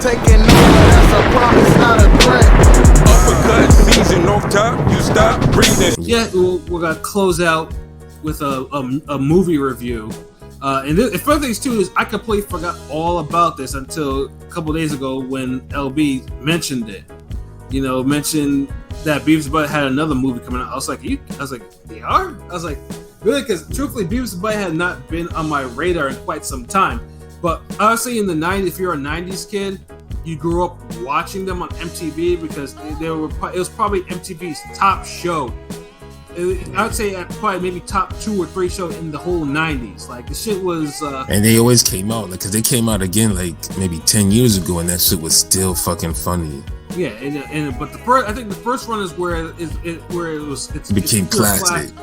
taking over, that's a promise, not a threat. Uppercut season off top, you stop breathing. Yeah, we're gonna close out with a movie review. And the funny thing too is I completely forgot all about this until a couple days ago when LB mentioned it. You know, mentioned that Beavis and Butt-Head had another movie coming out. I was like, they are? I was like, really? Because truthfully, Beavis and Butt-Head had not been on my radar in quite some time. But honestly, in the 90s, if you're a 90s kid, you grew up watching them on MTV because it was probably MTV's top show. I would say probably maybe top 2 or 3 show in the whole 90s. Like, the shit was... and they always came out, because they came out again like maybe 10 years ago, and that shit was still fucking funny. Yeah, but I think the first one is where it became classic.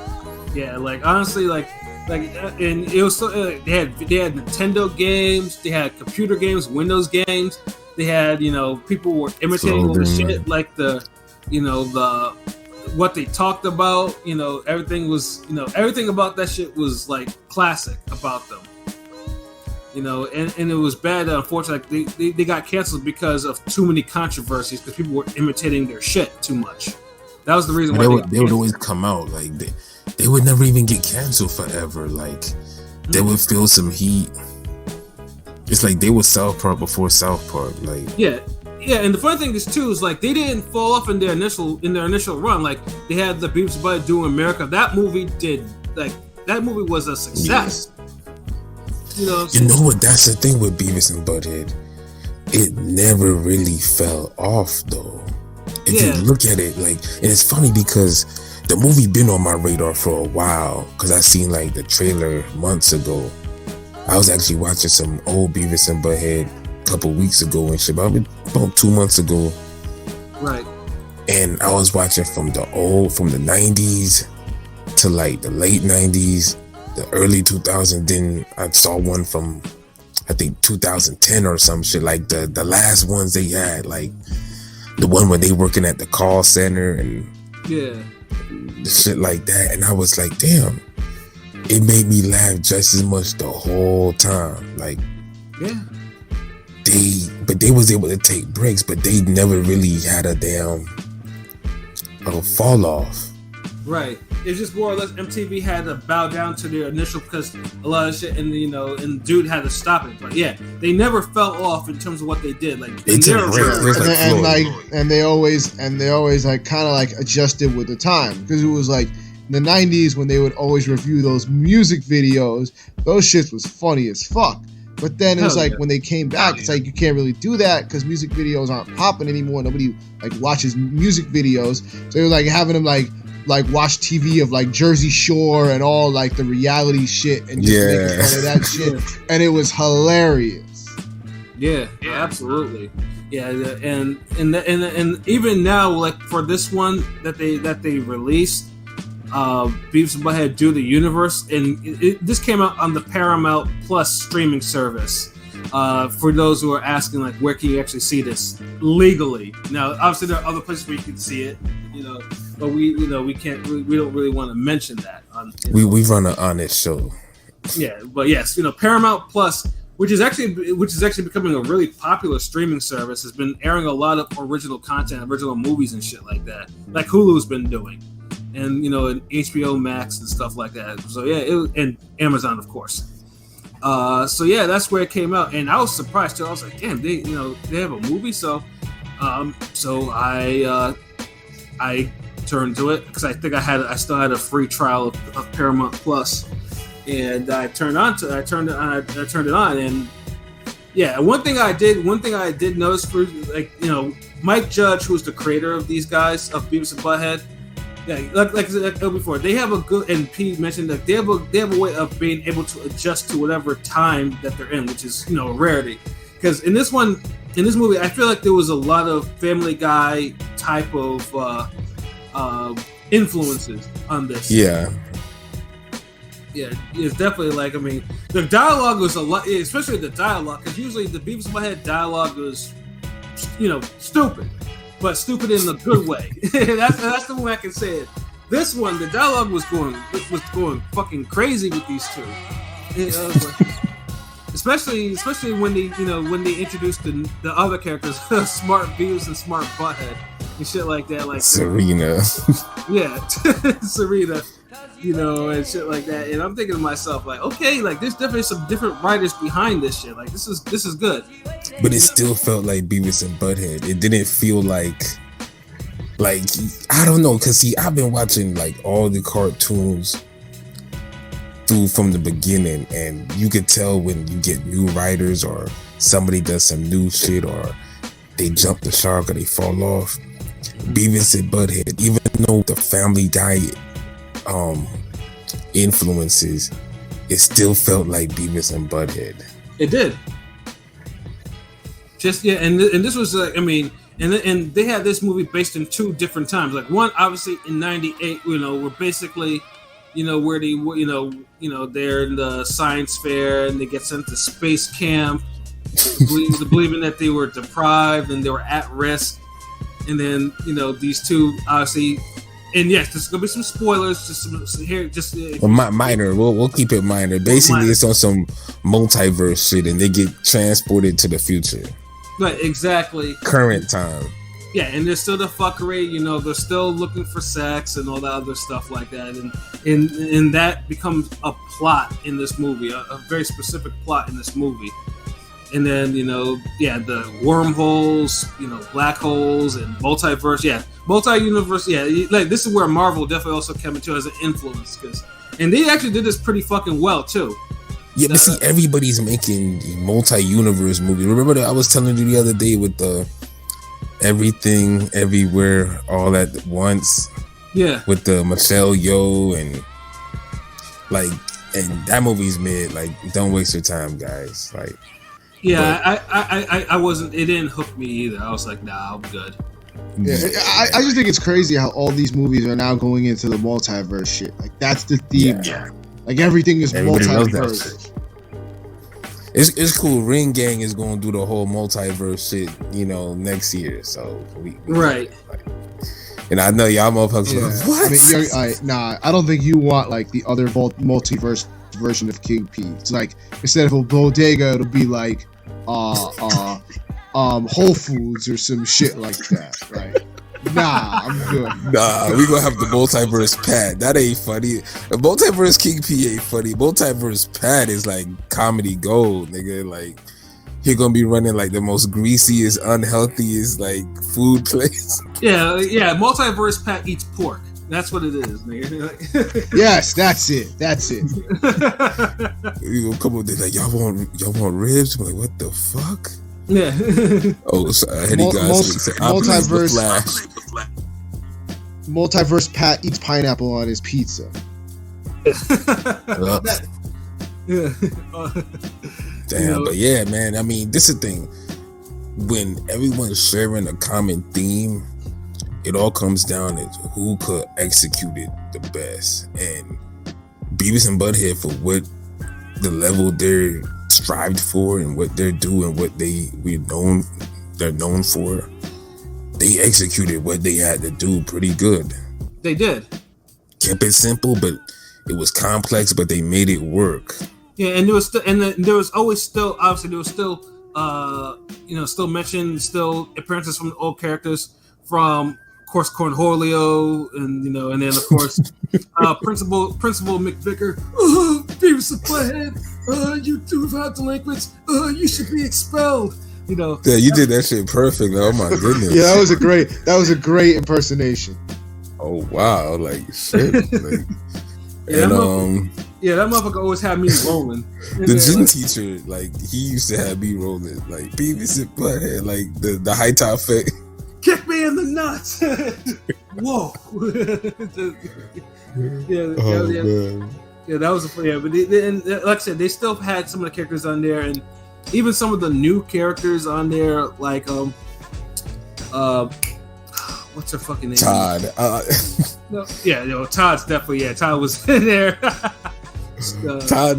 Yeah, like, honestly, and it was so, they had Nintendo games, they had computer games, Windows games, they had, people were imitating all the shit, like what they talked about, everything was, everything about that shit was like classic about them, and it was bad that unfortunately they got canceled because of too many controversies because people were imitating their shit too much. That was the reason why they would always come out like they would never even get canceled forever. Like they would feel some heat. It's like they were South Park before South Park. Like yeah, and the funny thing is too is like they didn't fall off in their initial run. Like they had the Beavis and Butt-Head Doing America. That movie was a success. Yeah. You know what? That's the thing with Beavis and Butt-Head. It never really fell off though. If you look at it, like, and it's funny because the movie been on my radar for a while because I seen like the trailer months ago. I was actually watching some old Beavis and Butt-Head a couple weeks ago and shit, about 2 months ago. Right. And I was watching from the 90s to like the late 90s, the early 2000s. Then I saw one from I think 2010 or some shit, like the last ones they had, like the one where they working at the call center and the shit like that. And I was like, damn, it made me laugh just as much the whole time. Like, they was able to take breaks, but they never really had a damn fall off. Right. It's just more or less MTV had to bow down to their initial because a lot of shit, and dude had to stop it. But yeah, they never fell off in terms of what they did. Like they always like kind of like adjusted with the time, because it was like in the 90s when they would always review those music videos. Those shits was funny as fuck. But then it was like when they came back, it's like you can't really do that because music videos aren't popping anymore. Nobody like watches music videos, so they were like having them like watch TV of like Jersey Shore and all like the reality shit and just making fun of that shit, and it was hilarious. Yeah, absolutely. Yeah, and even now, like for this one that they released, Beavis and Butt-Head Do the Universe, and this came out on the Paramount Plus streaming service. For those who are asking, like, where can you actually see this legally? Now, obviously, there are other places where you can see it, but we can't. We don't really want to mention that. We run an honest show. Yeah, but yes, Paramount Plus, which is actually becoming a really popular streaming service, has been airing a lot of original content, original movies and shit like that, like Hulu's been doing, and and HBO Max and stuff like that. So yeah, and Amazon, of course. So yeah, that's where it came out, and I was surprised too. I was like, damn, they have a movie. So I turned to it because I think I still had a free trial of Paramount Plus, and I turned it on, and yeah, one thing I did notice for Mike Judge, who's the creator of these guys of Beavis and Butt-Head. Yeah, like before, they have a good, and Pete mentioned that they have a way of being able to adjust to whatever time that they're in, which is a rarity. Because in this movie, I feel like there was a lot of Family Guy type of influences on this. Yeah, it's definitely like, the dialogue was a lot, especially the dialogue, because usually the Beavis and Butt-Head dialogue is, stupid. But stupid in a good way. that's the way I can say it. This one, the dialogue was going fucking crazy with these two. especially when they introduced the other characters, Smart Beavis and Smart Butthead and shit like that, like Serena. Yeah, Serena, and shit like that. And I'm thinking to myself, like, okay, like there's definitely some different writers behind this shit. Like this is good. But it still felt like Beavis and Butthead. It didn't feel like I don't know, cause see, I've been watching like all the cartoons from the beginning, and you could tell when you get new writers or somebody does some new shit or they jump the shark or they fall off. Beavis and Butthead, even though the Family Guy influences, it still felt like Beavis and Butthead. It did. Just and this was like, I mean, and they had this movie based in two different times. Like one, obviously in '98, were basically, where they, they're in the science fair and they get sent to space camp, believing that they were deprived and they were at risk. And then, these two obviously, and yes, there's gonna be some spoilers. Minor. We'll keep it minor. Basically, it's on some multiverse shit, and they get transported to the future. Right, exactly. Current time. Yeah, and there's still the fuckery. They're still looking for sex and all that other stuff like that, and that becomes a plot in this movie, a very specific plot in this movie. And then, the wormholes, black holes and multiverse. Multi-universe. Like this is where Marvel definitely also came into as an influence. And they actually did this pretty fucking well, too. Yeah, but see, everybody's making multi-universe movies. Remember that I was telling you the other day with the Everything, Everywhere, All at Once? Yeah. With the Michelle Yeoh and that movie's mid. Like, don't waste your time, guys. Like. Yeah, I wasn't. It didn't hook me either. I was like, nah, I'm good. Yeah, I just think it's crazy how all these movies are now going into the multiverse shit. Like that's the theme. Yeah. Like everything is multiverse. It's cool. Ring Gang is going to do the whole multiverse shit, next year. So we right. And I know y'all motherfuckers. Yeah. What? I don't think you want like the other multiverse version of King P. It's like instead of a bodega, it'll be like Whole Foods or some shit like that, right? Nah, I'm good. Nah, we gonna have the multiverse Pat. That ain't funny. The multiverse King P ain't funny. Multiverse Pat is like comedy gold, nigga. Like he gonna be running like the most greasiest, unhealthiest like food place. Yeah. Multiverse Pat eats pork. That's what it is, nigga. Yes, that's it. You gonna come up there like y'all want ribs? I'm like, what the fuck? Yeah. Oh, sorry. Multiverse Pat eats pineapple on his pizza. Damn, but yeah, man. I mean, this is the thing. When everyone's sharing a common theme, it all comes down to who could execute it the best. And Beavis and Butthead, for what the level they're strived for and what they're doing, what they're known for, they executed what they had to do pretty good. They did. Kept it simple, but it was complex, but they made it work. Yeah, and there was still still appearances from the old characters, from of course Cornholio, and then of course Principal McVicker. Beavis and Butthead, you two violent delinquents. You should be expelled. Yeah, you did that shit perfect. Oh my goodness. Yeah, that was a great impersonation. Oh wow, like shit. Like, that motherfucker always had me rolling. The gym teacher, like he used to have me rolling, like Beavis and Butthead, like the high top fake. Kick me in the nuts. Whoa. Man. Yeah, that was but like I said, they still had some of the characters on there, and even some of the new characters on there, like what's her fucking name? Todd. Todd's definitely Todd was in there.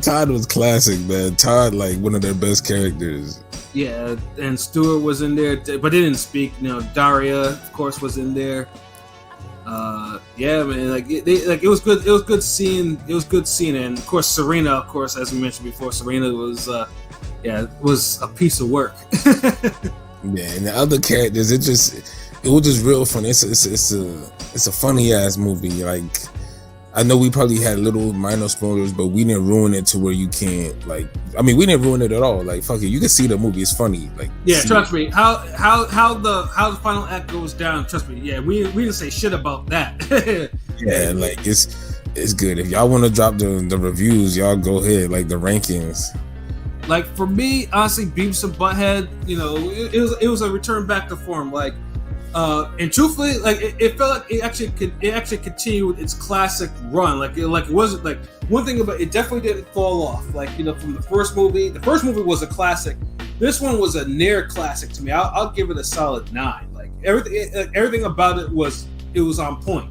Todd was classic, man. Todd, like one of their best characters. Yeah, and Stewart was in there, but they didn't speak. Daria, of course, was in there. Yeah, man, it was good. It was good seeing, and of course Serena, of course, as we mentioned before, Serena was it was a piece of work. Yeah, and the other characters, it was just real fun. It's a funny ass movie. Like, I know we probably had little minor spoilers, but we didn't ruin it to where you can't, like, I mean, we didn't ruin it at all. Like, fuck it, you can see the movie. It's funny. Like, yeah, trust me. How the final act goes down. Trust me. Yeah, we didn't say shit about that. Yeah, like it's good. If y'all want to drop the reviews, y'all go ahead. Like the rankings. Like for me, honestly, Beavis and Butt-Head, it was a return back to form. Like, and truthfully, like it felt like it actually continued its classic run. Like it wasn't like one thing about it definitely didn't fall off. Like from the first movie. The first movie was a classic. This one was a near classic to me. I'll give it a solid 9. Like everything about it was on point.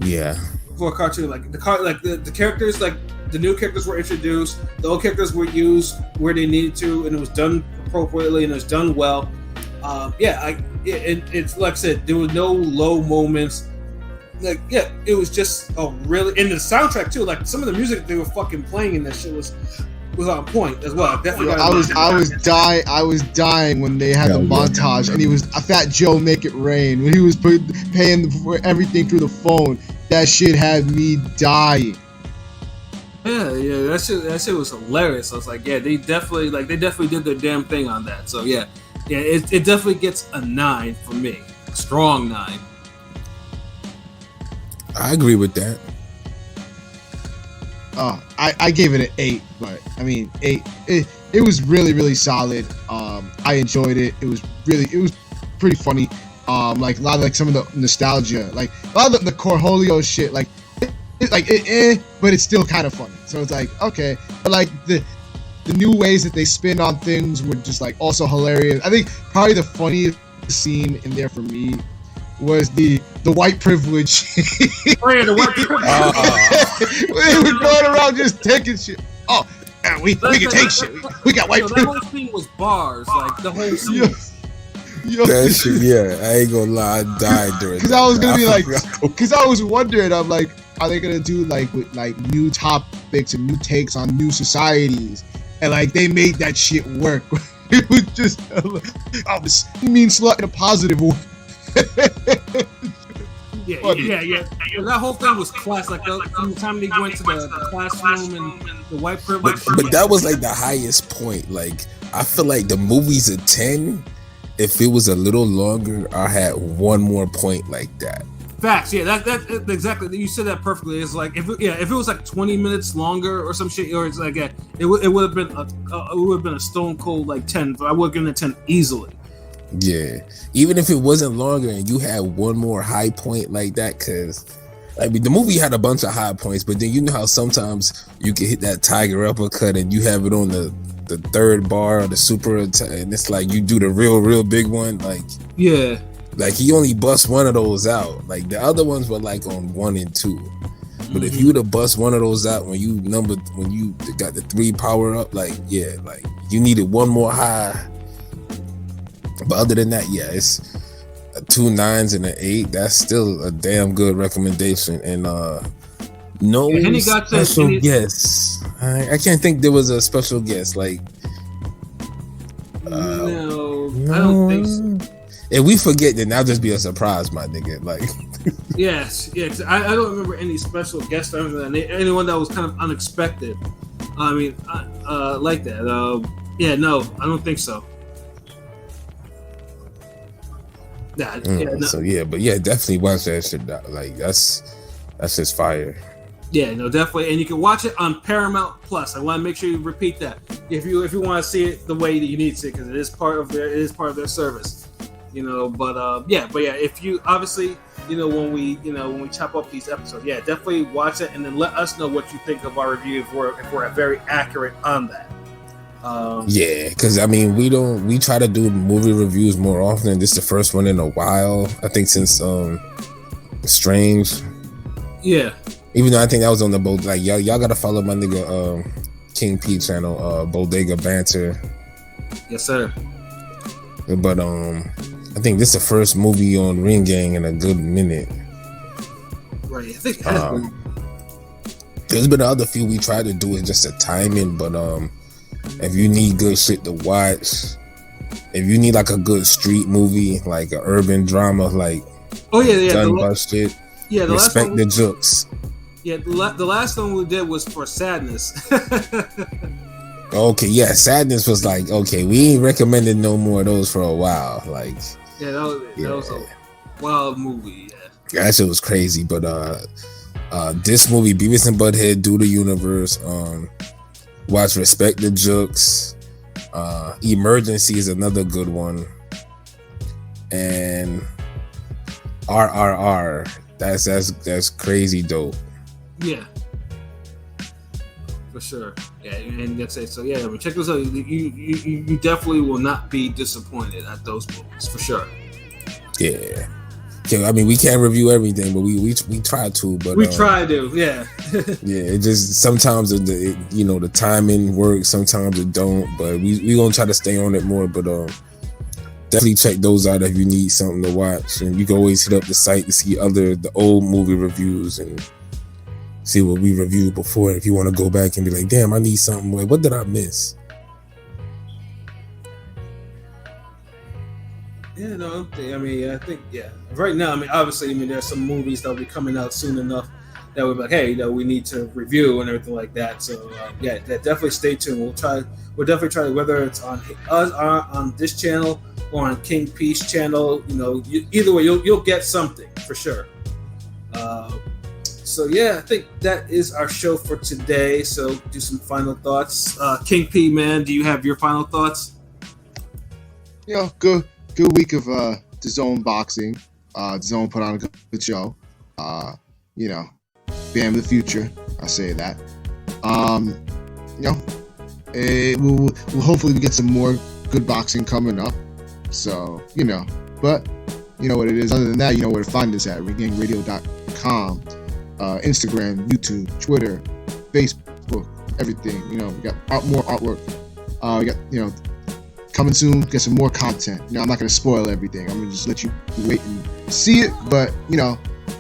Yeah. For a cartoon, like the characters, like the new characters were introduced, the old characters were used where they needed to, and it was done appropriately and it was done well. It's like I said, there were no low moments. Like, yeah, it was just a really, and the soundtrack too. Like some of the music they were fucking playing in that shit was on point as well. Definitely. I was dying when they had the montage, and he was Fat Joe Make It Rain when he was paying for everything through the phone. That shit had me dying. Yeah, that shit was hilarious. I was like, yeah, they definitely did their damn thing on that. So yeah, it definitely gets a 9 for me, a strong 9. I agree with that. I gave it an 8, but I mean 8. It was really, really solid. I enjoyed it. It was pretty funny. Like a lot of like some of the nostalgia, like a lot of the Cornholio shit, but it's still kind of funny. So it's like, okay, but like the new ways that they spin on things were just like also hilarious. I think probably the funniest scene in there for me was the white privilege. Oh yeah, the white privilege. They were going around just taking shit. Oh, man, we can take shit. We got white privilege. The whole scene was bars, like the whole scene. That shit, yeah, I ain't gonna lie, I died during. Because I was gonna be like, because I was wondering, I'm like, are they gonna do like with like new topics and new takes on new societies? And like they made that shit work. It was just, this mean slut in a positive way. Yeah. That whole thing was class. Like from the time they went to the classroom and the white privilege. But that was like the highest point. Like I feel like the movie's a 10. If it was a little longer, I had one more point like that. Facts, yeah, that exactly. You said that perfectly. It's like if it was like 20 minutes longer or some shit, or it's like it would have been a stone cold like 10. But I would have given it 10 easily. Yeah, even if it wasn't longer and you had one more high point like that, because I mean the movie had a bunch of high points, but then you know how sometimes you can hit that tiger uppercut and you have it on the third bar or the super, and it's like you do the real big one, like yeah. Like he only bust one of those out. Like the other ones were like on 1 and 2. But if you would have bust one of those out when you got the 3 power up, like yeah, like you needed one more high. But other than that, yeah, it's a 2 9s and an 8. That's still a damn good recommendation. And no special guest. I can't think there was a special guest. Like no, I don't think so. If we forget, then that'll just be a surprise, my nigga. Like, yes. I don't remember any special guest stars or anyone that was kind of unexpected. I mean, like that. No, I don't think so. So yeah, but yeah, definitely watch that shit. Like that's just fire. Yeah, no, definitely, and you can watch it on Paramount Plus. I want to make sure you repeat that if you want to see it the way that you need to, because it is part of their service. But if you obviously, when we chop up these episodes, yeah, definitely watch it and then let us know what you think of our review if we're very accurate on that. Yeah, because I mean, we try to do movie reviews more often. This is the first one in a while, I think, since Strange. Yeah. Even though I think that was on the like y'all gotta follow my nigga King P channel, Bodega Banter. Yes, sir. But I think this is the first movie on Ring Gang in a good minute. Right. I think it has been. There's been other few we tried to do it just a timing, but if you need good shit to watch, if you need like a good street movie, like an urban drama, like done by shit, the Respect the Jooks. Yeah, the last one we did was for Sadness. Okay, yeah, Sadness was like, okay, we ain't recommended no more of those for a while. Like, that was a wild movie. Yeah, that shit was crazy. But this movie, Beavis and Butt-Head, Do the Universe. Watch Respect the Jooks. Emergency is another good one. And RRR. That's crazy dope. Yeah. For sure. Yeah, and that's it. So yeah, I mean, check those out. You definitely will not be disappointed at those movies, for sure. Yeah. I mean, we can't review everything, but we try to. But we try to, yeah. Yeah, it just sometimes the timing works, sometimes it don't. But we gonna try to stay on it more. But definitely check those out if you need something to watch, and you can always hit up the site to see the old movie reviews and see what we reviewed before. If you want to go back and be like, damn, I need something. What did I miss? Yeah, no, I mean, I think, yeah. Right now, I mean, obviously, there's some movies that'll be coming out soon enough that we're like, hey, we need to review and everything like that. So, yeah, definitely stay tuned. We'll definitely try, whether it's on us, on this channel or on King Peace channel, either way, you'll get something for sure. So, yeah, I think that is our show for today. So, do some final thoughts. King P, man, do you have your final thoughts? Good week of the Zone boxing. The Zone put on a good show. Bam the future. I say that. We'll hopefully get some more good boxing coming up. So, but you know what it is. Other than that, you know where to find us at regangradio.com, Instagram, YouTube, Twitter, Facebook, everything. We got more artwork. We got, coming soon, get some more content. I'm not going to spoil everything. I'm going to just let you wait and see it. But,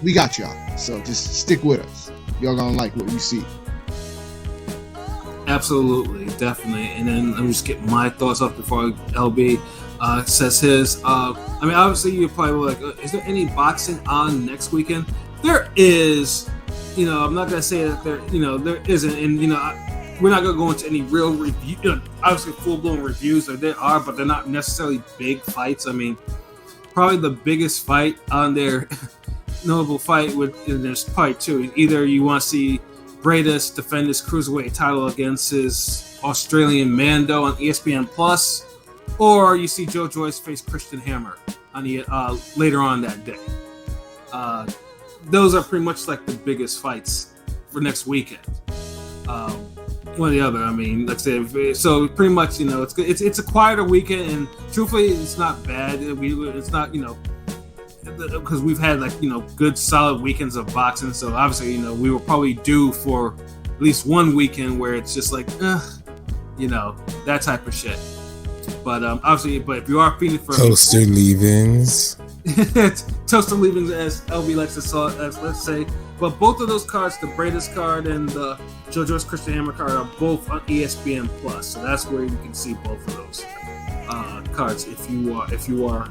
we got y'all. So just stick with us. Y'all going to like what you see. Absolutely. Definitely. And then let me just get my thoughts off before LB says his. Obviously, you're probably like, is there any boxing on next weekend? There is. I'm not going to say that there isn't. And, we're not going to go into any real review, obviously full-blown reviews. There are, but they're not necessarily big fights. Probably the biggest fight on their notable fight there's probably two. Either you want to see Bradis defend his cruiserweight title against his Australian Mando on ESPN Plus, or you see Joe Joyce face Christian Hammer on the later on that day. Those are pretty much like the biggest fights for next weekend. One or the other. Like I said, so pretty much, it's good. It's a quieter weekend, and truthfully, it's not bad. It's not, because we've had good solid weekends of boxing. So obviously, we were probably due for at least one weekend where it's just like, that type of shit. But obviously, if you are feeling for toaster leavings, toaster leavings, as LB likes to let's say. But both of those cards, the Bradis card and the Joe Joyce Christian Hammer card, are both on ESPN Plus. So that's where you can see both of those cards if you are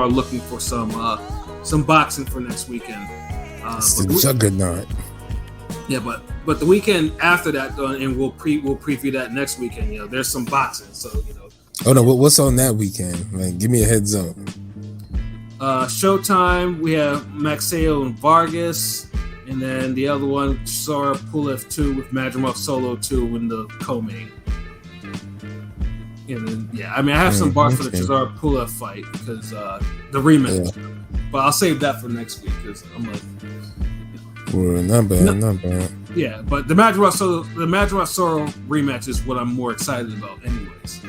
looking for some boxing for next weekend. It's the juggernaut. Yeah, but the weekend after that, and we'll preview that next weekend. There's some boxing, so Oh no, what's on that weekend? Give me a heads up. Showtime, we have Maxeo and Vargas, and then the other one, Chisora Pulev 2 with Madrimov Solo 2 in the co-main. And then, I have some bars for the Chisora Pulev fight because the rematch. Yeah. But I'll save that for next week because I'm like, not bad. Yeah, but the Madrimov Solo rematch is what I'm more excited about, anyways.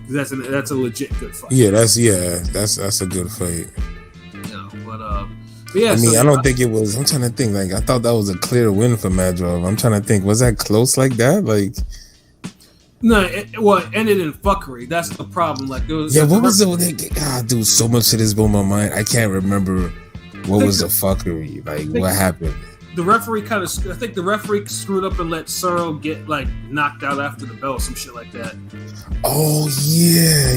That's a legit good fight. Yeah, that's a good fight. But yeah, I don't think it was. I'm trying to think. I thought that was a clear win for Madrimov. I'm trying to think. Was that close like that? No, it ended in fuckery. That's the problem. What was it? Dude, so much of this blew my mind. I can't remember what was the fuckery. What happened? the referee I think the referee screwed up and let Searle get like knocked out after the bell, some shit like that. Oh yeah.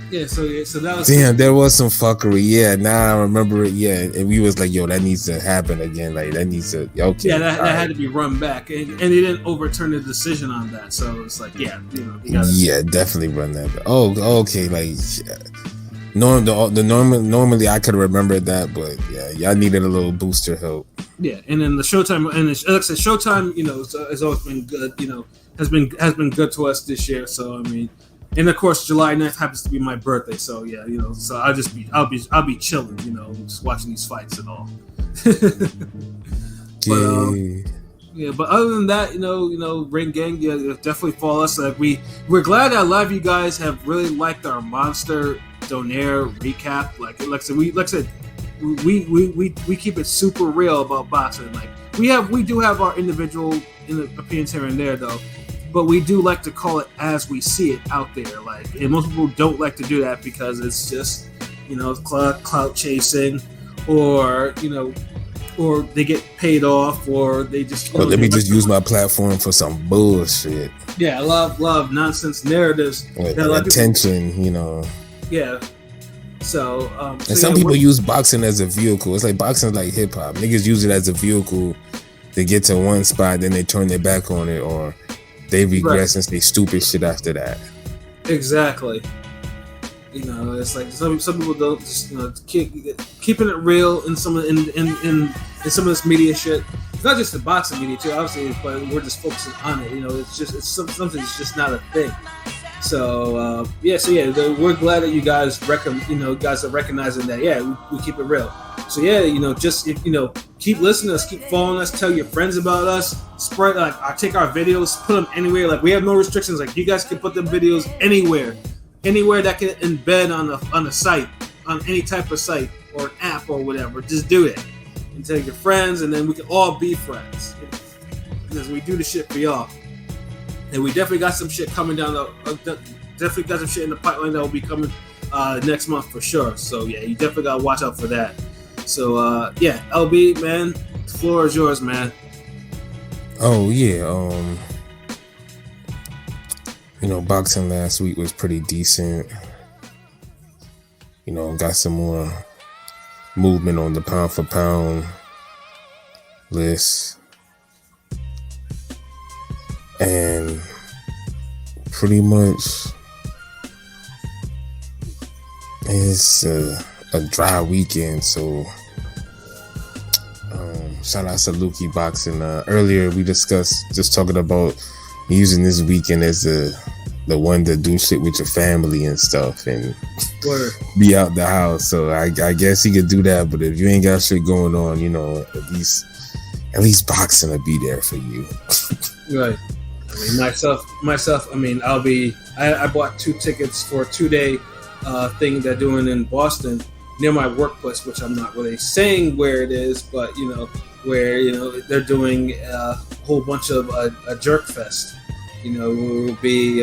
Yeah, so that was damn. There was some fuckery. Yeah, now I remember it. Yeah, and we was like, yo, that needs to happen again. Like that needs to. Okay. Yeah, that had to be run back, and they didn't overturn the decision on that. So it's like, yeah, you know, you gotta, yeah, definitely run that back. Oh, okay, like. Normally I could have remembered that, but yeah, y'all needed a little booster help. Yeah, and then the Showtime, and like I said, Showtime, you know, has always been good. You know, has been good to us this year. So I mean, and of course, July 9th happens to be my birthday. So yeah, you know, so I'll be chilling, you know, just watching these fights and all. But, yeah, but other than that, you know, Ring Gang, yeah, definitely follow us. Like we're glad that a lot of you guys have really liked our Monster Donaire recap. Like I said, we keep it super real about boxing. Like we do have our individual opinions here and there though, but we do like to call it as we see it out there. Like, and most people don't like to do that because it's just, you know, clout chasing, or you know, or they get paid off, or they just. Or let me just use my platform for some bullshit. Yeah, love nonsense narratives. With attention, you know. Yeah. So, and some people use boxing as a vehicle. It's like boxing is like hip hop. Niggas use it as a vehicle to get to one spot, then they turn their back on it, or they regress and say stupid shit after that. Exactly. You know, it's like some people don't just, you know, keeping it real in some of some of this media shit. It's not just the boxing media too, obviously, but we're just focusing on it. You know, it's something that's just not a thing. So we're glad that you guys guys are recognizing that. Yeah, we keep it real. So yeah, you know, just keep listening to us, keep following us, tell your friends about us, spread I take our videos, put them anywhere. Like we have no restrictions. Like you guys can put them videos anywhere that can embed on a site, on any type of site or an app or whatever. Just do it and tell your friends, and then we can all be friends because we do the shit for y'all. And we definitely got some shit coming down definitely got some shit in the pipeline that will be coming next month for sure. So yeah, you definitely gotta watch out for that. So yeah, LB, man, the floor is yours, man. Oh yeah, you know, boxing last week was pretty decent. You know, got some more movement on the pound for pound list. And pretty much it's a dry weekend, so shout out to Lukey Boxing. Earlier we discussed just talking about using this weekend as the one to do shit with your family and stuff and be out the house. So I guess he could do that, but if you ain't got shit going on, you know, at least boxing will be there for you. Right. I mean, myself. I mean, I bought 2 tickets for a 2-day thing they're doing in Boston near my workplace, which I'm not really saying where it is, but you know, where you know they're doing a whole bunch of a jerk fest. You know, it will be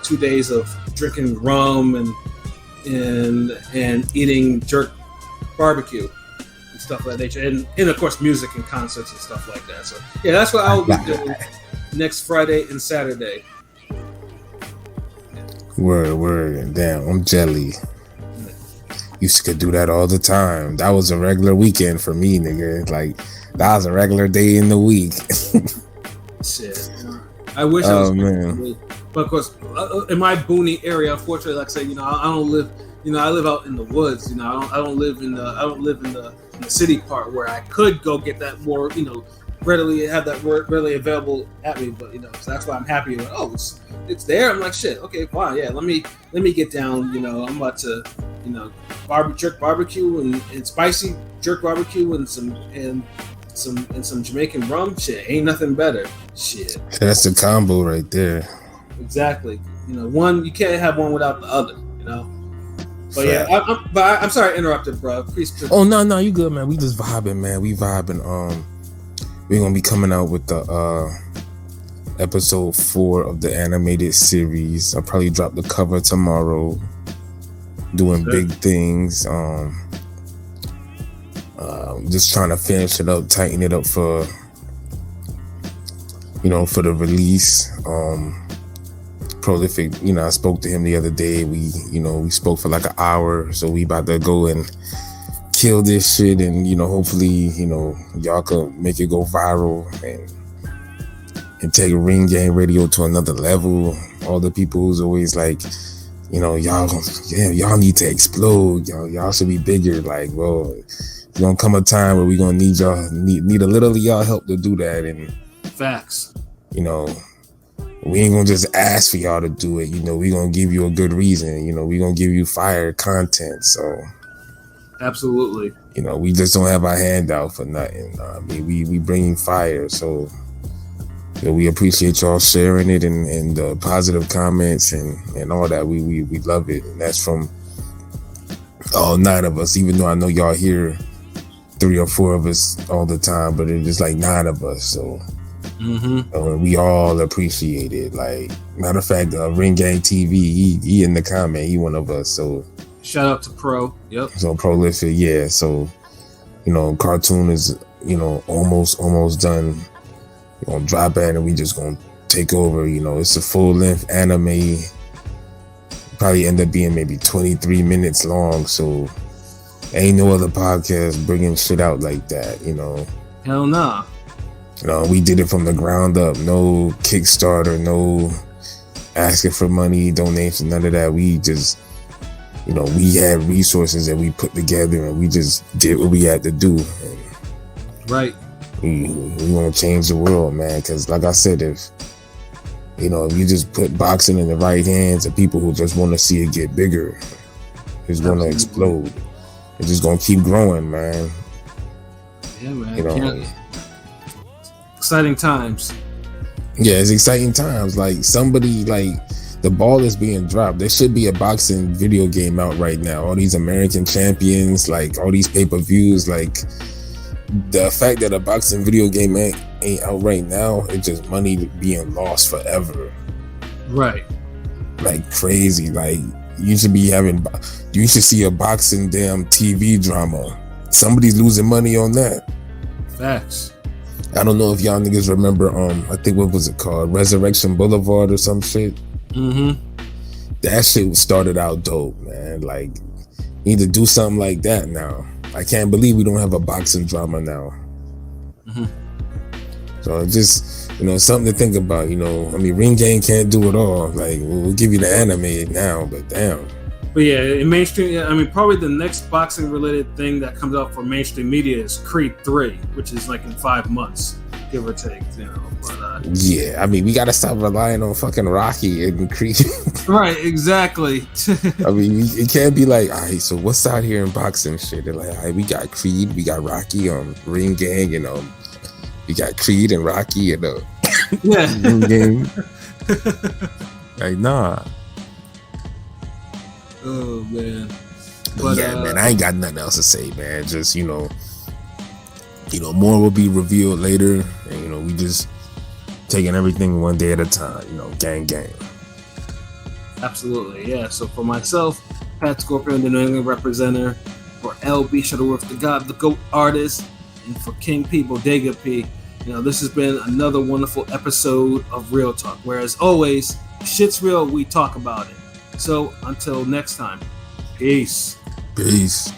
2 days of drinking rum and eating jerk barbecue and stuff like that, and of course music and concerts and stuff like that. So yeah, that's what I'll be doing next Friday and Saturday. Word. Damn, I'm jelly. Used to do that all the time. That was a regular weekend for me, nigga. Like, that was a regular day in the week. Shit. I wish I was. Man. But of course, in my boony area, unfortunately, like I say, you know, I don't live. You know, I live out in the woods. You know, I don't live in the city part where I could go get that more. You know, readily available at me. But you know, so that's why I'm happy. Like, oh, it's there. I'm like, shit. Okay, fine. Yeah, let me get down. You know, I'm about to, you know, jerk barbecue and spicy jerk barbecue and some Jamaican rum. Shit, ain't nothing better. Shit. That's the combo right there. Exactly. You know, you can't have one without the other. You know. But yeah, I'm sorry I interrupted, bro. Please. Oh no, you good, man. We just vibing, man. We vibing. We're gonna be coming out with the episode 4 of the animated series. I'll probably drop the cover tomorrow. Doing big things. Just trying to finish it up, tighten it up for the release. Prolific, I spoke to him the other day. We spoke for like an hour, so we about to go and kill this shit, and hopefully, y'all can make it go viral and take Ring Gang Radio to another level. All the people who's always like, y'all need to explode. Y'all should be bigger. Like, well, it's gonna come a time where we gonna need a little of y'all help to do that. And facts. We ain't gonna just ask for y'all to do it. We gonna give you a good reason. We gonna give you fire content. So absolutely. We just don't have our hand out for nothing. We bringing fire. So we appreciate y'all sharing it and the positive comments and all that. We love it. And that's from all 9 of us, even though I know y'all hear 3 or 4 of us all the time, but it's just like 9 of us. So we all appreciate it. Like, matter of fact, Ring Gang TV, he in the comment, he one of us. So shout out to Pro. Yep. So Prolific, yeah. So cartoon is almost done. We're gonna drop it and we just gonna take over. It's a full-length anime. Probably end up being maybe 23 minutes long. So ain't no other podcast bringing shit out like that. Hell nah. We did it from the ground up. No Kickstarter, no asking for money, donation, none of that. We just, we had resources that we put together and we just did what we had to do. And right. We want to change the world, man. Because like I said, if you just put boxing in the right hands of people who just want to see it get bigger, it's going to explode. It's just going to keep growing, man. Yeah, man. Exciting times. Yeah, it's exciting times. Like, somebody, like, the ball is being dropped. There should be a boxing video game out right now. All these American champions, like, all these pay-per-views, like, the fact that a boxing video game ain't out right now, it's just money being lost forever. Right. Like, crazy. Like, you should see a boxing damn TV drama. Somebody's losing money on that. Facts. I don't know if y'all niggas remember, I think, what was it called? Resurrection Boulevard or some shit? That shit started out dope, man. Like, need to do something like that now. I can't believe we don't have a boxing drama now. So just, something to think about, Ring Gang can't do it all. Like, we'll give you the anime now, but damn. But yeah, in mainstream, probably the next boxing related thing that comes out for mainstream media is Creed 3, which is like in 5 months, give or take, But, yeah, we gotta stop relying on fucking Rocky and Creed. Right, exactly. It can't be like, all right, so what's out here in boxing shit? They're like, all right, we got Creed, we got Rocky, Ring Gang, and we got Creed and Rocky and yeah. Ring Gang. Like, nah. Oh man. But yeah, man, I ain't got nothing else to say, man. Just more will be revealed later, and we just taking everything one day at a time. Gang. Absolutely, yeah. So for myself, Pat Scorpion, the New England representative, for LB Shuttleworth, the God, the GOAT artist, and for King P, Bodega P, this has been another wonderful episode of Real Talk. Whereas always, shit's real, we talk about it. So until next time, peace. Peace.